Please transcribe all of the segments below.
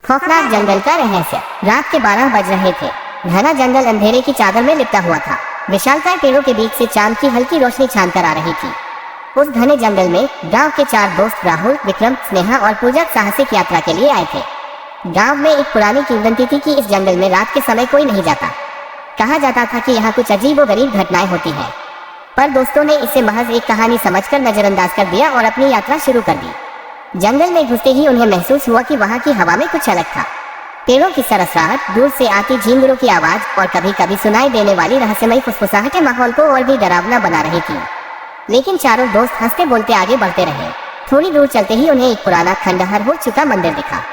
खौफनाक जंगल का रहस्य। रात के 12 बज रहे थे। घना जंगल अंधेरे की चादर में लिपटा हुआ था। विशालकाय पेड़ों के बीच से चांद की हल्की रोशनी छान कर आ रही थी। उस घने जंगल में गांव के 4 दोस्त राहुल, विक्रम, स्नेहा और पूजा साहसिक यात्रा के लिए आए थे। गांव में एक पुरानी किंवदंती थी कि इस जंगल में रात के समय कोई नहीं जाता। कहा जाता था कि यहाँ कुछ अजीब व गरीब घटनाएं होती हैं। पर दोस्तों ने इसे महज एक कहानी समझकर नजरअंदाज कर दिया और अपनी यात्रा शुरू कर दी। जंगल में घुसते ही उन्हें महसूस हुआ कि वहाँ की हवा में कुछ अलग था। पेड़ों की सरसराहट, दूर से आती झींगुरों की आवाज और कभी कभी सुनाई देने वाली रहस्यमयी फुसफुसाहटें माहौल को और भी डरावना बना रही थी। लेकिन चारों दोस्त हंसते बोलते आगे बढ़ते रहे। थोड़ी दूर चलते ही उन्हें एक पुराना खंडहर हो चुका मंदिर दिखा।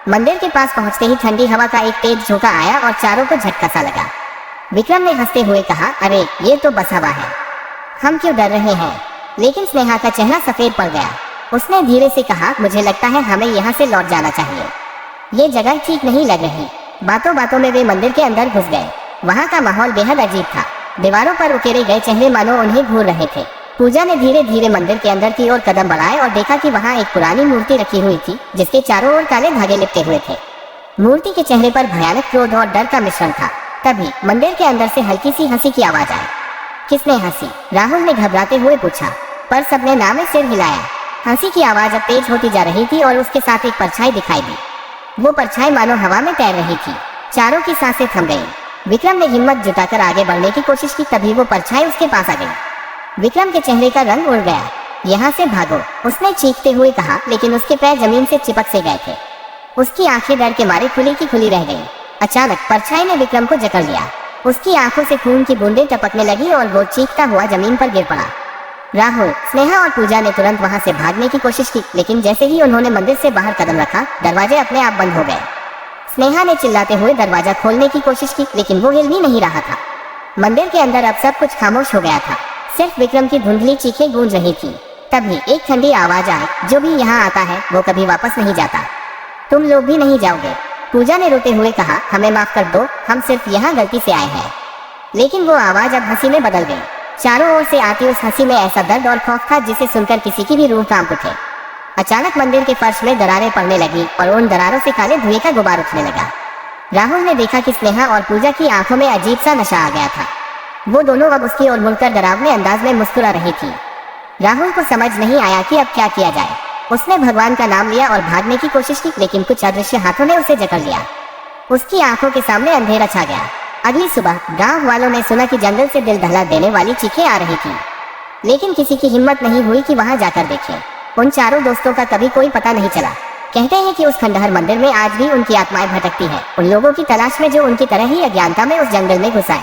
मंदिर के पास पहुंचते ही ठंडी हवा का एक तेज झोंका आया और चारों को झटका सा लगा। विक्रम ने हंसते हुए कहा, अरे ये तो बस हवा है, हम क्यों डर रहे हैं। लेकिन स्नेहा का चेहरा सफेद पड़ गया। उसने धीरे से कहा, मुझे लगता है हमें यहाँ से लौट जाना चाहिए, ये जगह ठीक नहीं लग रही। बातों बातों में वे मंदिर के अंदर घुस गए। वहाँ का माहौल बेहद अजीब था। दीवारों पर उकेरे गए चेहरे मानो उन्हें घूर रहे थे। पूजा ने धीरे धीरे मंदिर के अंदर की ओर कदम बढ़ाए और देखा कि वहाँ एक पुरानी मूर्ति रखी हुई थी जिसके चारों ओर काले धागे लिपटे हुए थे। मूर्ति के चेहरे पर भयानक क्रोध और डर का मिश्रण था। तभी मंदिर के अंदर से हल्की सी हंसी की आवाज आई। किसने हंसी? राहुल ने घबराते हुए पूछा, पर सबने ना में सिर हिलाया। हंसी की आवाज अब तेज होती जा रही थी और उसके साथ एक परछाई दिखाई दी। वो परछाई मानो हवा में तैर रही थी। चारों की सांसें थम गईं। विक्रम ने हिम्मत जुटाकर आगे बढ़ने की कोशिश की, तभी वो परछाई उसके पास आ गई। विक्रम के चेहरे का रंग उड़ गया। यहाँ से भागो, उसने चीखते हुए कहा, लेकिन उसके पैर जमीन से चिपक से गए थे। उसकी आंखें डर के मारे खुली की खुली रह गईं। अचानक परछाई ने विक्रम को जकड़ लिया। उसकी आंखों से खून की बूंदें टपकने लगी और वो चीखता हुआ जमीन पर गिर पड़ा। राहुल, स्नेहा और पूजा ने तुरंत वहां से भागने की कोशिश की, लेकिन जैसे ही उन्होंने मंदिर से बाहर कदम रखा, दरवाजे अपने आप बंद हो गए। स्नेहा ने चिल्लाते हुए दरवाजा खोलने की कोशिश की, लेकिन वो हिल भी नहीं रहा था। मंदिर के अंदर अब सब कुछ खामोश हो गया था। सिर्फ विक्रम की धुंधली चीखें गूंज रही थी। तभी एक ठंडी आवाज आई, जो भी यहाँ आता है वो कभी वापस नहीं जाता। तुम लोग भी नहीं जाओगे। पूजा ने रोते हुए कहा, हमें माफ कर दो, हम सिर्फ यहाँ गलती से आए हैं। लेकिन वो आवाज अब हंसी में बदल गई। चारों ओर से आती उस हंसी में ऐसा दर्द और खौफ था जिसे सुनकर किसी की भी रूह कांप उठे। अचानक मंदिर के फर्श में दरारें पड़ने लगी और उन दरारों से काले धुएं का गुबार उठने लगा। राहुल ने देखा कि स्नेहा और पूजा की आंखों में अजीब सा नशा आ गया था। वो दोनों अब उसकी ओर मुड़कर डरावने अंदाज में मुस्कुरा रही थी। राहुल को समझ नहीं आया कि अब क्या किया जाए। उसने भगवान का नाम लिया और भागने की कोशिश की, लेकिन कुछ अदृश्य हाथों ने उसे जकड़ लिया। उसकी आंखों के सामने अंधेरा छा गया। अगली सुबह गांव वालों ने सुना कि जंगल से दिल दहला देने वाली चीखें आ रही थी, लेकिन किसी की हिम्मत नहीं हुई कि वहां जाकर देखे। उन चारों दोस्तों का कभी कोई पता नहीं चला। कहते हैं कि उस खंडहर मंदिर में आज भी उनकी आत्माएं भटकती हैं, उन लोगों की तलाश में जो उनकी तरह ही अज्ञानता में उस जंगल में घुस आए।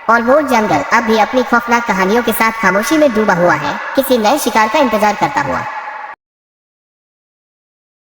और वो जंगल अब भी अपनी खौफनाक कहानियों के साथ खामोशी में डूबा हुआ है, किसी नए शिकार का इंतजार करता हुआ।